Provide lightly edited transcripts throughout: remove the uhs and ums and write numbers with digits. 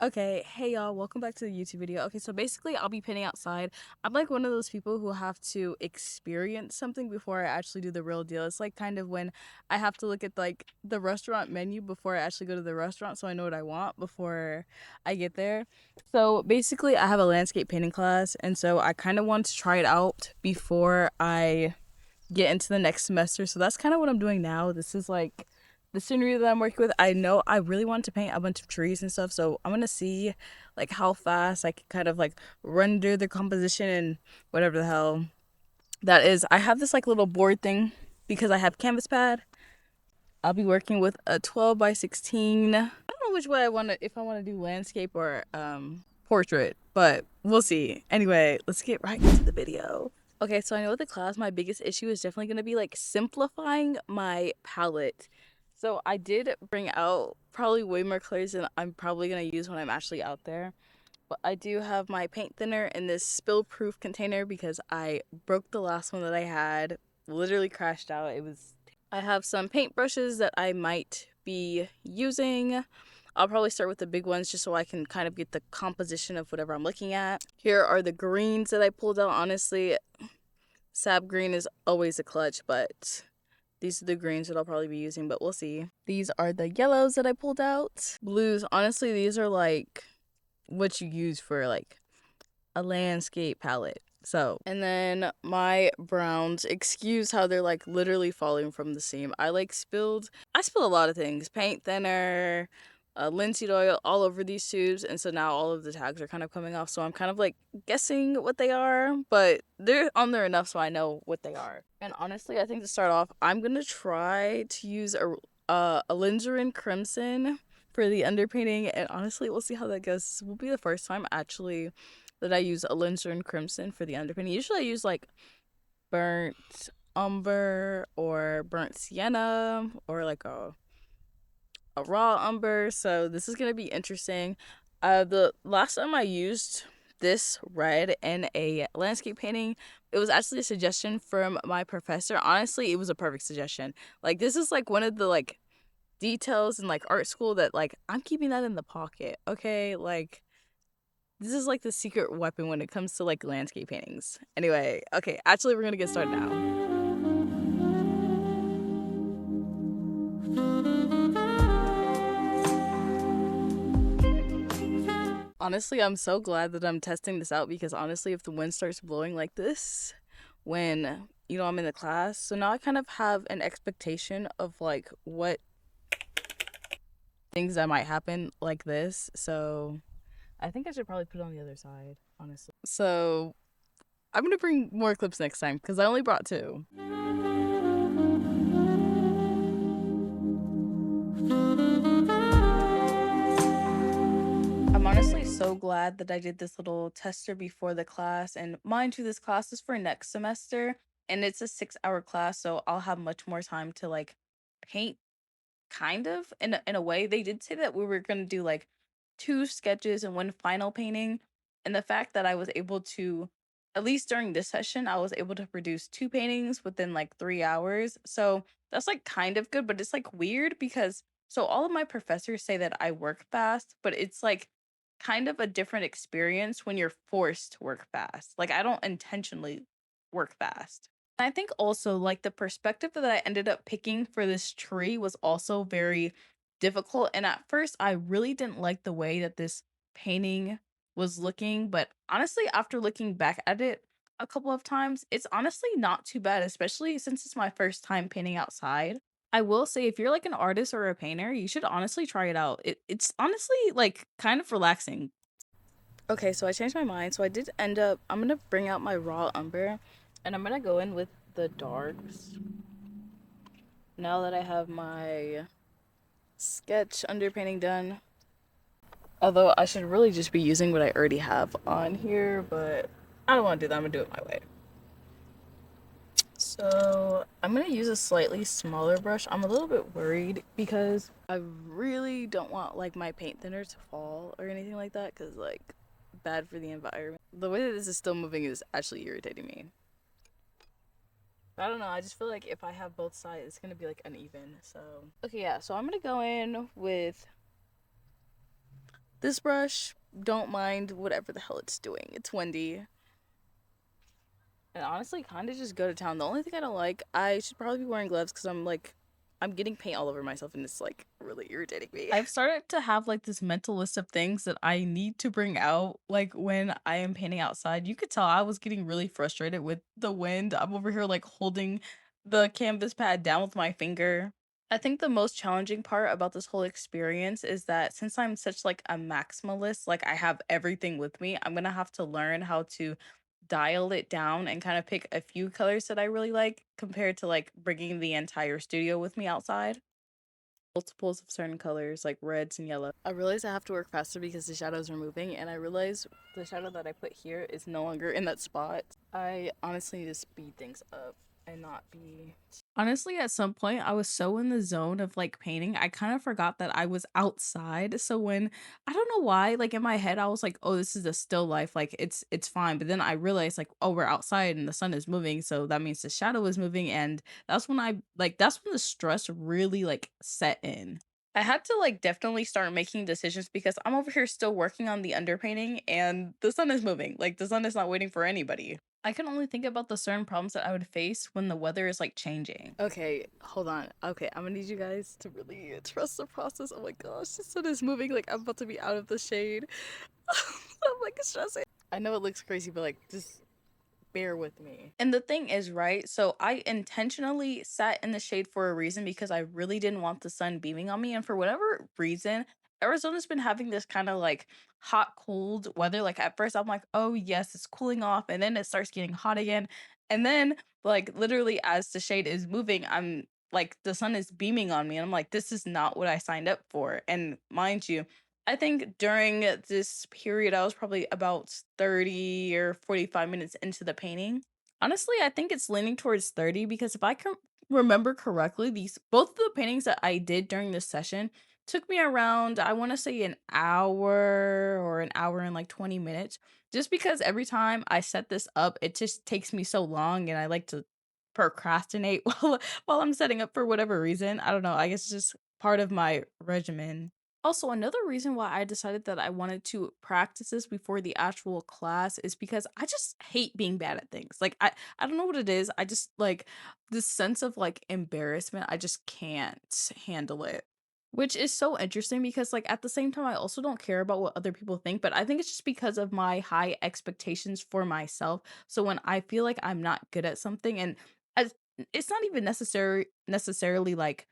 Okay, hey y'all, welcome back to the YouTube video. Okay, so basically I'll be painting outside. I'm like one of those people who have to experience something before I actually do the real deal. It's like kind of when I have to look at like the restaurant menu before I actually go to the restaurant so I know what I want before I get there. So basically I have a landscape painting class, and so I kind of want to try it out before I get into the next semester. So that's kind of what I'm doing now. This is like the scenery that I'm working with. I know I really want to paint a bunch of trees and stuff, so I'm gonna see like how fast I can kind of like render the composition and whatever the hell that is. I have this like little board thing because I have canvas pad. I'll be working with a 12 by 16. I don't know which way I want to, if I want to do landscape or portrait, but we'll see. Anyway, let's get right into the video. Okay, so I know with the class, my biggest issue is definitely going to be like simplifying my palette. So I did bring out probably way more colors than I'm probably going to use when I'm actually out there. But I do have my paint thinner in this spill-proof container because I broke the last one that I had. Literally crashed out. I have some paint brushes that I might be using. I'll probably start with the big ones just so I can kind of get the composition of whatever I'm looking at. Here are the greens that I pulled out. Honestly, sap green is always a clutch, but these are the greens that I'll probably be using, but we'll see. These are the yellows that I pulled out. Blues, honestly, these are like what you use for like a landscape palette. So, and then my browns, excuse how they're like literally falling from the seam. I spilled a lot of things, paint thinner, linseed oil all over these tubes. And so now all of the tags are kind of coming off. So I'm kind of like guessing what they are, but they're on there enough so I know what they are. And honestly, I think to start off, I'm going to try to use a alizarin crimson for the underpainting. And honestly, we'll see how that goes. This will be the first time actually that I use alizarin crimson for the underpainting. Usually I use like burnt umber or burnt sienna or like a raw umber. So this is gonna be interesting. The last time I used this red in a landscape painting, it was actually a suggestion from my professor. Honestly, it was a perfect suggestion. Like this is like one of the like details in like art school that like I'm keeping that in the pocket. Okay, like this is like the secret weapon when it comes to like landscape paintings. Anyway, okay, actually we're gonna get started now. Honestly, I'm so glad that I'm testing this out because honestly, if the wind starts blowing like this when I'm in the class, so now I kind of have an expectation of like what things that might happen like this. So I think I should probably put it on the other side, honestly. So I'm gonna bring more clips next time because I only brought two. I'm honestly so glad that I did this little tester before the class. And mind you, this class is for next semester and it's a 6-hour class. So I'll have much more time to like paint kind of in a way. They did say that we were going to do like two sketches and one final painting. And the fact that I was able to, at least during this session, I was able to produce two paintings within like 3 hours. So that's like kind of good, but it's like weird because so all of my professors say that I work fast, but it's like kind of a different experience when you're forced to work fast. Like I don't intentionally work fast. I think also like the perspective that I ended up picking for this tree was also very difficult. And at first, I really didn't like the way that this painting was looking. But honestly, after looking back at it a couple of times, it's honestly not too bad, especially since it's my first time painting outside. I will say, if you're like an artist or a painter, you should honestly try it out. It's honestly like kind of relaxing. Okay, so I changed my mind. So I did end up, I'm gonna bring out my raw umber and I'm gonna go in with the darks. Now that I have my sketch underpainting done. Although I should really just be using what I already have on here, but I don't want to do that. I'm gonna do it my way. So I'm gonna use a slightly smaller brush. I'm a little bit worried because I really don't want like my paint thinner to fall or anything like that because like bad for the environment. The way that this is still moving is actually irritating me. I don't know, I just feel like if I have both sides, it's gonna be like uneven. So, okay, yeah, so I'm gonna go in with This brush, don't mind whatever the hell it's doing. It's windy. And honestly, kind of just go to town. The only thing I don't like, I should probably be wearing gloves because I'm getting paint all over myself and it's like really irritating me. I've started to have like this mental list of things that I need to bring out like when I am painting outside. You could tell I was getting really frustrated with the wind. I'm over here like holding the canvas pad down with my finger. I think the most challenging part about this whole experience is that since I'm such like a maximalist, like I have everything with me, I'm gonna have to learn how to dial it down and kind of pick a few colors that I really like compared to like bringing the entire studio with me outside. Multiples of certain colors like reds and yellow. I realize I have to work faster because the shadows are moving, and I realize the shadow that I put here is no longer in that spot. I honestly need to speed things up and not be. Honestly, at some point, I was so in the zone of like painting, I kind of forgot that I was outside. So when I don't know why, like in my head, I was like, "Oh, this is a still life, like it's fine." But then I realized, like, "Oh, we're outside and the sun is moving, so that means the shadow is moving." And that's when the stress really like set in. I had to like definitely start making decisions because I'm over here still working on the underpainting and the sun is moving. Like the sun is not waiting for anybody. I can only think about the certain problems that I would face when the weather is like changing. Okay, hold on. Okay, I'm gonna need you guys to really trust the process. Oh my gosh, the sun is moving. Like I'm about to be out of the shade. I'm like stressing. I know it looks crazy, but like just bear with me. And the thing is, right? So I intentionally sat in the shade for a reason because I really didn't want the sun beaming on me. And for whatever reason, Arizona's been having this kind of like hot, cold weather. Like at first, I'm like, oh, yes, it's cooling off. And then it starts getting hot again. And then, like, literally, as the shade is moving, I'm like, the sun is beaming on me. And I'm like, this is not what I signed up for. And mind you, I think during this period, I was probably about 30 or 45 minutes into the painting. Honestly, I think it's leaning towards 30 because if I can remember correctly, these both of the paintings that I did during this session took me around, I want to say an hour or an hour and like 20 minutes. Just because every time I set this up, it just takes me so long and I like to procrastinate while I'm setting up for whatever reason. I don't know. I guess it's just part of my regimen. Also, another reason why I decided that I wanted to practice this before the actual class is because I just hate being bad at things. Like I don't know what it is. I just like this sense of like embarrassment. I just can't handle it. Which is so interesting because like at the same time I also don't care about what other people think, but I think it's just because of my high expectations for myself. So when I feel like I'm not good at something and as it's not even necessarily like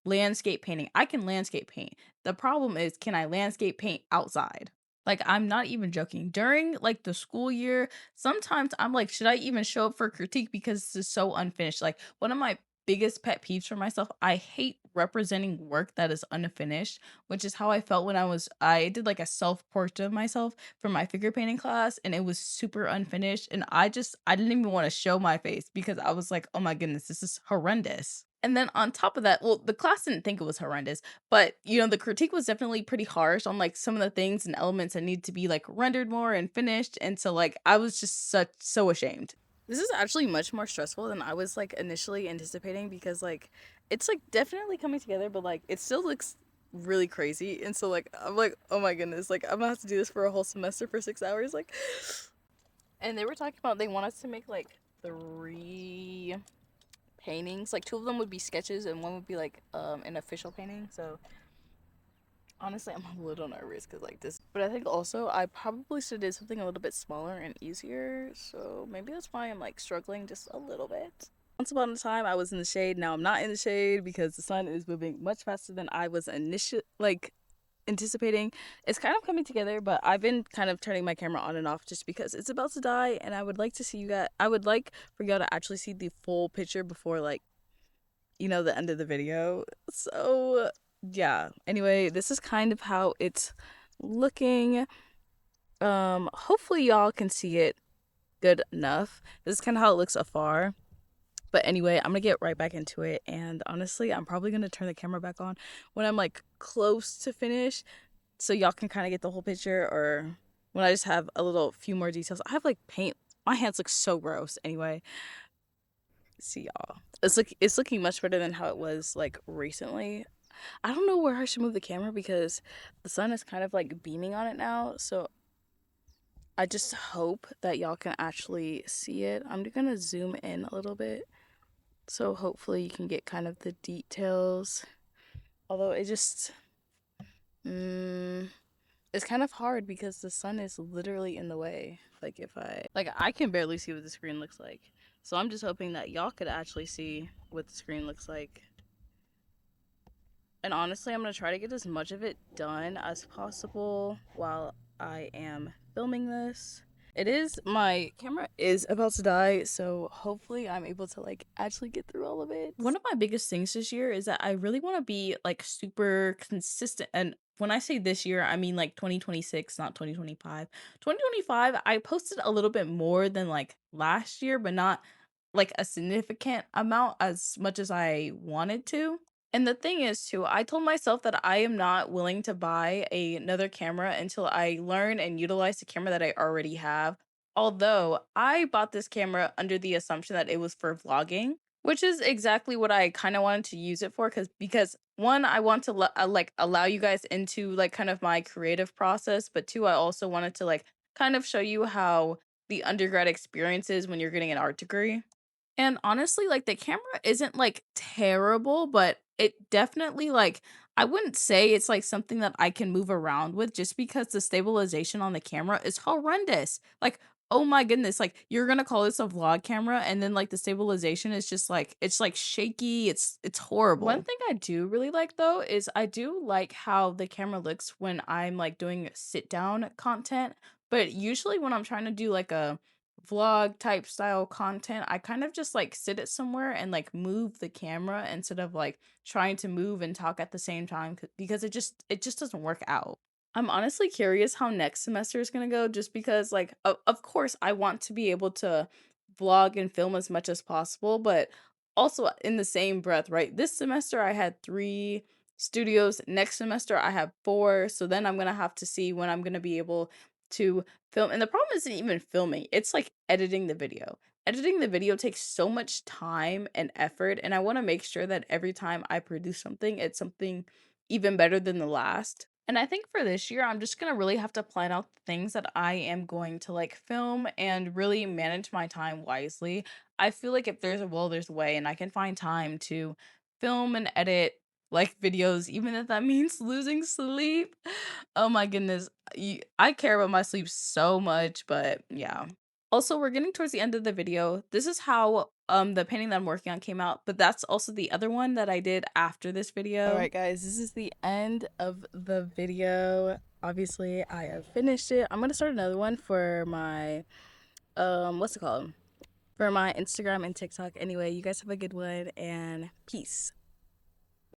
landscape painting. I can landscape paint. The problem is, can I landscape paint outside? Like, I'm not even joking. During like the school year, sometimes I'm like, should I even show up for critique because this is so unfinished? Like, one of my biggest pet peeves for myself, I hate representing work that is unfinished, which is how I felt when I did like a self portrait of myself for my figure painting class and it was super unfinished and I didn't even want to show my face because I was like, "Oh my goodness, this is horrendous." And then on top of that, well, the class didn't think it was horrendous, but the critique was definitely pretty harsh on like some of the things and elements that need to be like rendered more and finished. And so like I was just so ashamed. This is actually much more stressful than I was like initially anticipating because like it's like definitely coming together, but like it still looks really crazy. And so like I'm like, oh my goodness, like I'm gonna have to do this for a whole semester for 6 hours. Like and they were talking about they want us to make like three paintings. Like two of them would be sketches and one would be like an official painting. So honestly, I'm a little nervous because like this, but I think also I probably should have did something a little bit smaller and easier. So maybe that's why I'm like struggling just a little bit. Once upon a time, I was in the shade. Now I'm not in the shade because the sun is moving much faster than I was initially like anticipating. It's kind of coming together, but I've been kind of turning my camera on and off just because it's about to die, and I would like to see you guys. I would like for y'all to actually see the full picture before like the end of the video. So, yeah. Anyway, this is kind of how it's looking. Hopefully y'all can see it good enough. This is kind of how it looks afar. But anyway, I'm gonna get right back into it. And honestly, I'm probably gonna turn the camera back on when I'm like close to finish so y'all can kind of get the whole picture or when I just have a little few more details. I have like paint. My hands look so gross. Anyway, see y'all. It's looking much better than how it was like recently. I don't know where I should move the camera because the sun is kind of like beaming on it now. So I just hope that y'all can actually see it. I'm gonna zoom in a little bit. So hopefully you can get kind of the details. Although it just, it's kind of hard because the sun is literally in the way. Like if I can barely see what the screen looks like. So I'm just hoping that y'all could actually see what the screen looks like. And honestly, I'm going to try to get as much of it done as possible while I am filming this. My camera is about to die, so hopefully I'm able to like actually get through all of it. One of my biggest things this year is that I really want to be like super consistent. And when I say this year, I mean like 2026, not 2025. 2025, I posted a little bit more than like last year, but not like a significant amount as much as I wanted to. And the thing is, too, I told myself that I am not willing to buy another camera until I learn and utilize the camera that I already have. Although I bought this camera under the assumption that it was for vlogging, which is exactly what I kind of wanted to use it for. Because one, I want to like allow you guys into like kind of my creative process, but two, I also wanted to like kind of show you how the undergrad experience is when you're getting an art degree. And honestly, like the camera isn't like terrible, but it definitely like I wouldn't say it's like something that I can move around with just because the stabilization on the camera is horrendous. Like, oh my goodness, like you're gonna call this a vlog camera and then like the stabilization is just like it's like shaky, it's horrible. One thing I do really like though is I do like how the camera looks when I'm like doing sit down content, but usually when I'm trying to do like a vlog type style content, I kind of just like sit it somewhere and like move the camera instead of like trying to move and talk at the same time because it just doesn't work out. I'm honestly curious how next semester is going to go just because like of course I want to be able to vlog and film as much as possible, but also in the same breath, right? This semester I had 3 studios, next semester I have 4, so then I'm going to have to see when I'm going to be able to film. And the problem isn't even filming, it's like editing the video. Editing the video takes so much time and effort, and I want to make sure that every time I produce something, it's something even better than the last. And I think for this year, I'm just gonna really have to plan out the things that I am going to like film and really manage my time wisely. I feel like if there's a will, there's a way, and I can find time to film and edit like videos, even if that means losing sleep. Oh my goodness. I care about my sleep so much, but yeah. Also, we're getting towards the end of the video. This is how the painting that I'm working on came out, but that's also the other one that I did after this video. All right, guys, this is the end of the video. Obviously, I have finished it. I'm going to start another one for my what's it called? For my Instagram and TikTok. Anyway, you guys have a good one and peace.